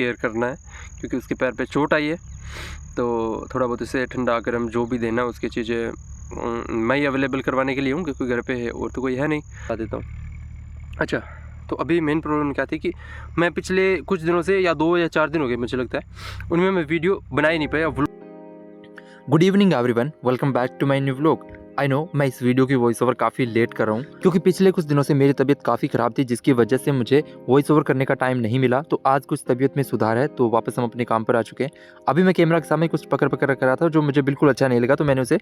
Care करना है क्योंकि उसके पैर पे चोट आई है। तो थोड़ा बहुत उसे ठंडा गर्म जो भी देना उसकी चीज़ें मैं ही अवेलेबल करवाने के लिए हूँ क्योंकि घर पे है और तो कोई है नहीं, बता देता हूँ। अच्छा, तो अभी मेन प्रॉब्लम क्या थी कि मैं पिछले कुछ दिनों से या 2 या 4 दिन हो गए मुझे लगता है, उनमें मैं वीडियो बना ही नहीं पाया। Good evening everyone, welcome back to my new vlog. I know मैं इस वीडियो की वॉइस ओवर काफ़ी लेट कर रहा हूँ क्योंकि पिछले कुछ दिनों से मेरी तबीयत काफ़ी ख़राब थी, जिसकी वजह से मुझे वॉइस ओवर करने का टाइम नहीं मिला। तो आज कुछ तबीयत में सुधार है, तो वापस हम अपने काम पर आ चुके हैं। अभी मैं कैमरा के सामने कुछ पकड़ कर रहा था जो मुझे बिल्कुल अच्छा नहीं लगा, तो मैंने उसे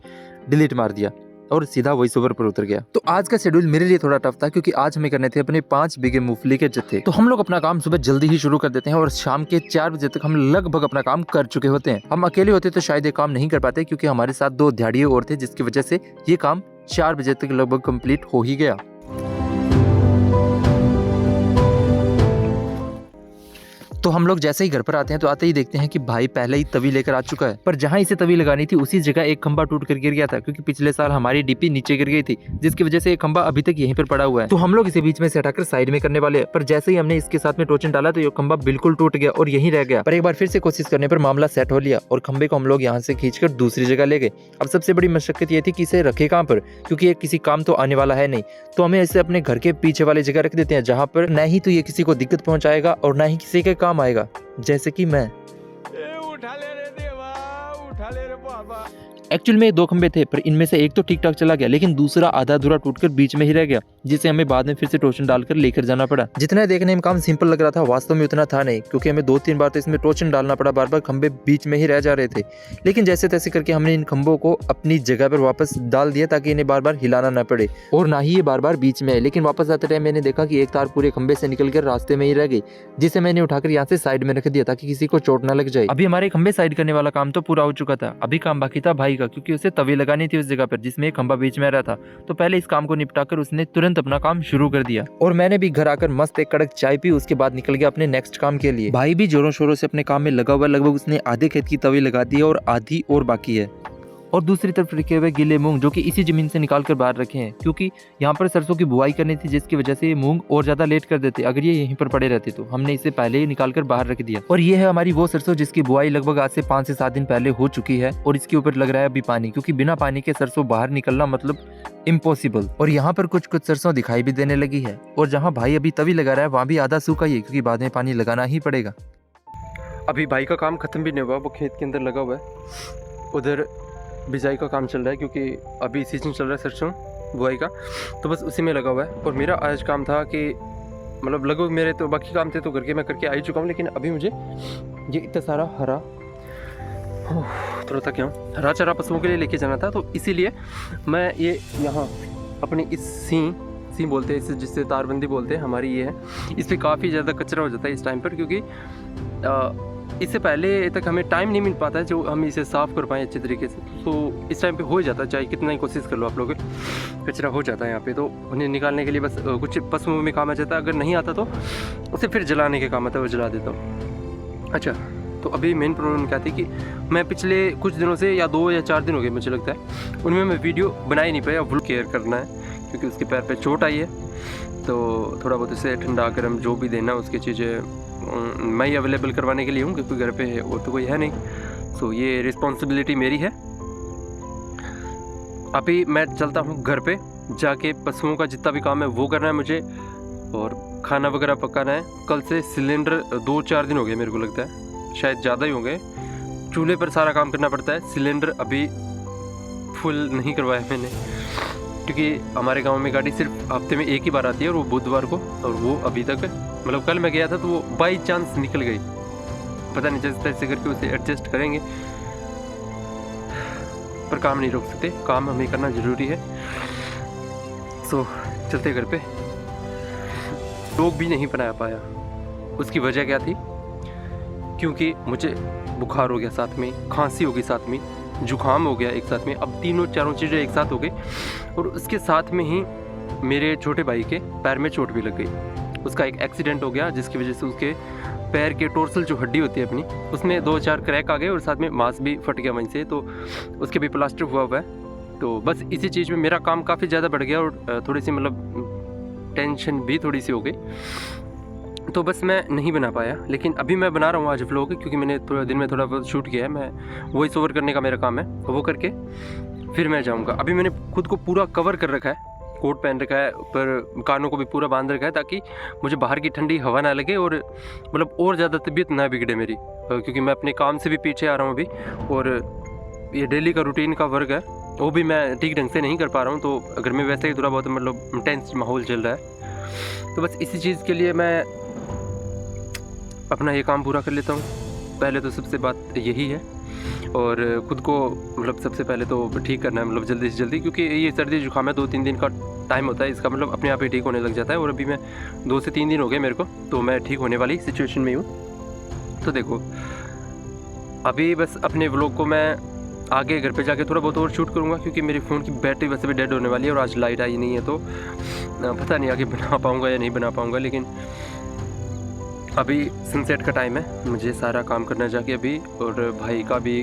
डिलीट मार दिया और सीधा वॉइस ओवर पर उतर गया। तो आज का शेड्यूल मेरे लिए थोड़ा टफ था क्योंकि आज हमें करने थे अपने 5 बीघे मूंगफली के जत्थे। तो हम लोग अपना काम सुबह जल्दी ही शुरू कर देते हैं और शाम के 4 बजे तक हम लगभग अपना काम कर चुके होते हैं। हम अकेले होते तो शायद ये काम नहीं कर पाते क्योंकि हमारे साथ 2 दिहाड़िए और थे, जिसकी वजह से ये काम 4 बजे तक लगभग कंप्लीट हो ही गया। तो हम लोग जैसे ही घर पर आते हैं तो आते ही देखते हैं कि भाई पहले ही तवी लेकर आ चुका है, पर जहां इसे तवी लगानी थी उसी जगह एक खंबा टूट कर गिर गया था क्योंकि पिछले साल हमारी डीपी नीचे गिर गई थी, जिसकी वजह से ये खंबा अभी तक यहीं पर पड़ा हुआ है। तो हम लोग इसे बीच में से हटाकर साइड में करने वाले हैं, पर जैसे ही हमने इसके साथ में टोचन डाला तो ये खंबा बिल्कुल टूट गया और यहीं रह गया। पर एक बार फिर से कोशिश करने पर मामला सेट हो लिया और खंबे को हम लोग यहाँ से खींचकर दूसरी जगह ले गए। अब सबसे बड़ी मशक्कत ये थी कि इसे रखे कहाँ पर, क्योंकि ये किसी काम तो आने वाला है नहीं। तो हमें इसे अपने घर के पीछे वाली जगह रख देते हैं जहाँ पर न ही तो ये किसी को दिक्कत पहुंचाएगा और न ही किसी के काम आएगा, जैसे कि मैं। उठा ले रे देवा, उठा ले रे बाबा। एक्चुअल में 2 खंबे थे, पर इनमें से एक तो ठीक ठाक चला गया लेकिन दूसरा आधा अधूरा टूटकर बीच में ही रह गया, जिसे हमें बाद में फिर से टोचन डालकर लेकर जाना पड़ा। जितना देखने में काम सिंपल लग रहा था, वास्तव में उतना था नहीं, क्योंकि हमें 2-3 बार तो इसमें टोचन डालना पड़ा। बार बार खंबे बीच में ही रह जा रहे थे, लेकिन जैसे तैसे करके हमने इन खंबों को अपनी जगह पर वापस डाल दिया ताकि इन्हें बार बार हिलाना न पड़े और ना ही ये बार बार बीच में है। लेकिन वापस आते टाइम मैंने देखा कि एक तार पूरे खंबे से निकलकर रास्ते में ही रह गई, जिसे मैंने उठाकर यहाँ से साइड में रख दिया ताकि किसी को चोट न लग जाए। अभी हमारे खंबे साइड करने वाला काम तो पूरा हो चुका था, अभी काम बाकी था भाई का, क्योंकि उसे तवी लगानी थी उस जगह पर जिसमें एक खंबा बीच में रहा था। तो पहले इस काम को निपटाकर उसने तुरंत अपना काम शुरू कर दिया और मैंने भी घर आकर मस्त एक कड़क चाय पी। उसके बाद निकल गया अपने नेक्स्ट काम के लिए। भाई भी जोरों शोरों से अपने काम में लगा हुआ, लगभग उसने आधे खेत की तवी लगा दी है और आधी और बाकी है। और दूसरी तरफ रखे हुए गीले मूंग जो कि इसी जमीन से निकाल कर बाहर रखे हैं, क्योंकि यहाँ पर सरसों की बुआई करनी थी, जिसकी वजह से ये मूंग और ज्यादा लेट कर देते अगर ये यहीं पर पड़े रहते। तो हमने इसे पहले ही निकाल कर बाहर रख दिया। और ये है हमारी वो सरसों जिसकी बुआई लगभग आज से 5 से 7 दिन पहले हो चुकी है और इसके ऊपर लग रहा है अभी पानी, क्योंकि बिना पानी के सरसों बाहर निकलना मतलब इम्पॉसिबल। और यहाँ पर कुछ कुछ सरसों दिखाई भी देने लगी है और जहाँ भाई अभी तवी लगा रहा है वहाँ भी आधा सूखा ही है, क्योंकि बाद में पानी लगाना ही पड़ेगा। अभी भाई का काम ख़त्म भी नहीं हुआ, वो खेत के अंदर लगा हुआ है। उधर बिजाई का काम चल रहा है क्योंकि अभी सीजन चल रहा है सरसों बुआई का, तो बस उसी में लगा हुआ है। और मेरा आज काम था कि मतलब लगभग मेरे तो बाकी काम थे तो घर के मैं करके आ ही चुका हूँ, लेकिन अभी मुझे ये इतना सारा हरा थोड़ा था क्या हरा चारा पशुओं के लिए लेके जाना था। तो इसीलिए मैं ये यहाँ अपनी इस सी बोलते हैं इसे, जिससे तारबंदी बोलते हैं हमारी, ये है। इस पर काफ़ी ज़्यादा कचरा हो जाता है इस टाइम पर, क्योंकि इससे पहले तक हमें टाइम नहीं मिल पाता है जो हम इसे साफ़ कर पाएँ अच्छे तरीके से। तो इस टाइम पे हो जाता है, चाहे कितना ही कोशिश कर लो आप लोग, कचरा हो जाता है यहाँ पे। तो उन्हें निकालने के लिए बस कुछ पशुओं में काम आ जाता है, अगर नहीं आता तो उसे फिर जलाने के काम आता है, वो जला देता हूँ। अच्छा, तो अभी मेन प्रॉब्लम क्या थी कि मैं पिछले कुछ दिनों से या 2 या 4 दिन हो गए मुझे लगता है, उनमें मैं वीडियो बना ही नहीं पाया। फुल केयर करना है क्योंकि उसके पैर पे चोट आई है, तो थोड़ा बहुत उसे ठंडा गर्म जो भी देना उसकी चीज़ें मैं ही अवेलेबल करवाने के लिए हूँ क्योंकि घर पे है और तो कोई है नहीं। सो ये रिस्पॉन्सिबिलिटी मेरी है। अभी मैं चलता हूँ घर पे, जाके पशुओं का जितना भी काम है वो करना है मुझे और खाना वगैरह पकाना है। कल से सिलेंडर 2-4 दिन हो गए मेरे को लगता है, शायद ज़्यादा ही हो गए। चूल्हे पर सारा काम करना पड़ता है, सिलेंडर अभी फुल नहीं करवाया मैंने, क्योंकि हमारे गांव में गाड़ी सिर्फ हफ्ते में एक ही बार आती है और वो बुधवार को, और वो अभी तक मतलब कल मैं गया था तो वो बाई चांस निकल गई। पता नहीं जैसे तैसे करके उसे एडजस्ट करेंगे, पर काम नहीं रोक सकते, काम हमें करना ज़रूरी है। सो चलते घर पे। लोग भी नहीं बना पाया, उसकी वजह क्या थी, क्योंकि मुझे बुखार हो गया, साथ में खांसी हो गई, साथ में जुकाम हो गया एक साथ में। अब तीनों चारों चीज़ें एक साथ हो गई और उसके साथ में ही मेरे छोटे भाई के पैर में चोट भी लग गई। उसका एक एक्सीडेंट हो गया जिसकी वजह से उसके पैर के टोर्सल जो हड्डी होती है अपनी, उसमें 2-4 क्रैक आ गए और साथ में मांस भी फट गया वहीं से, तो उसके भी प्लास्टर हुआ हुआ है। तो बस इसी चीज़ में मेरा काम काफ़ी ज़्यादा बढ़ गया और थोड़ी सी मतलब टेंशन भी थोड़ी सी हो गई। तो बस मैं नहीं बना पाया, लेकिन अभी मैं बना रहा हूँ आज व्लॉग, क्योंकि मैंने थोड़ा दिन में थोड़ा बहुत शूट किया है। मैं वॉइस ओवर करने का मेरा काम है, वो करके फिर मैं जाऊँगा। अभी मैंने खुद को पूरा कवर कर रखा है, कोट पहन रखा है, पर कानों को भी पूरा बांध रखा है ताकि मुझे बाहर की ठंडी हवा ना लगे और मतलब और ज़्यादा तबीयत ना बिगड़े मेरी, क्योंकि मैं अपने काम से भी पीछे आ रहा हूँ अभी, और ये डेली का रूटीन का वर्क है वो भी मैं ठीक ढंग से नहीं कर पा रहा हूँ। तो घर में वैसे ही थोड़ा बहुत मतलब इंटेंस माहौल चल रहा है, तो बस इसी चीज़ के लिए मैं अपना ये काम पूरा कर लेता हूँ। पहले तो सबसे बात यही है, और खुद को मतलब सबसे पहले तो ठीक करना है, मतलब जल्दी से जल्दी, क्योंकि ये सर्दी जुकाम है 2-3 दिन का टाइम होता है इसका, मतलब अपने आप ही ठीक होने लग जाता है। और अभी मैं 2 से 3 दिन हो गए मेरे को, तो मैं ठीक होने वाली सिचुएशन में हूँ। तो देखो अभी बस अपने व्लॉग को मैं आगे घर पे जाके थोड़ा बहुत और शूट करूँगा, क्योंकि मेरे फ़ोन की बैटरी वैसे भी डेड होने वाली है और आज लाइट आई नहीं है, तो पता नहीं आगे बना पाऊँगा या नहीं बना पाऊँगा। लेकिन अभी सनसेट का टाइम है, मुझे सारा काम करना जाके अभी, और भाई का भी